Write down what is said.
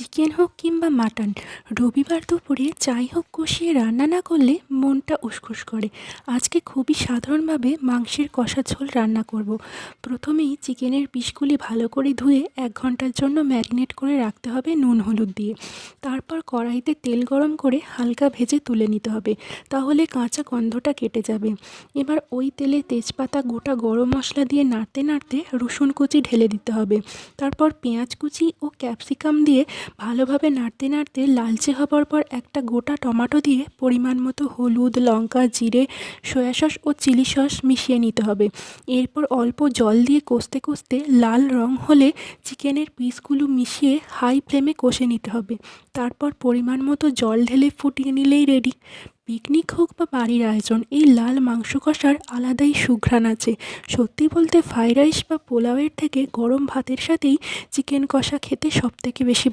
Chicken হোক কিংবা mutton, রবিবার দুপুরে যাই হোক কষিয়ে রান্না না করলে মনটা উসখুস করে। আজকে খুবই সাধারণভাবে মাংসের কষা ঝোল রান্না করব। প্রথমেই চিকেনের পিসগুলি ভালো করে ধুয়ে 1 ঘন্টার জন্য ম্যারিনেট করে রাখতে হবে নুন হলুদ দিয়ে। তারপর কড়াইতে তেল গরম করে হালকা ভেজে তুলে নিতে হবে, তাহলে কাঁচা গন্ধটা কেটে যাবে। এবার ওই তেলে তেজপাতা, গোটা গরম মশলা দিয়ে নাড়তে নাড়তে রসুন কুচি ঢেলে দিতে হবে। তারপর পেঁয়াজ কুচি ও ক্যাপসিকাম দিয়ে ভালোভাবে নাড়তে নাড়তে লালচে হবার পর একটা গোটা টমেটো দিয়ে পরিমাণ মতো হলুদ, লঙ্কা, জিরে, সয়া সস ও চিলি সস মিশিয়ে নিতে হবে। এরপর অল্প জল দিয়ে কষতে কষতে লাল রং হলে চিকেনের পিসগুলো মিশিয়ে হাই ফ্লেমে কষে নিতে হবে। তারপর পরিমাণ মতো জল ঢেলে ফুটিয়ে নিলেই রেডি। পিকনিক হোক বা বাড়ির আয়োজন, এই লাল মাংস কষার আলাদাই সুঘ্রাণ আছে। সত্যি বলতে ফ্রাইড রাইস বা পোলাওয়ের থেকে গরম ভাতের সাথেই চিকেন কষা খেতে সবথেকে বেশি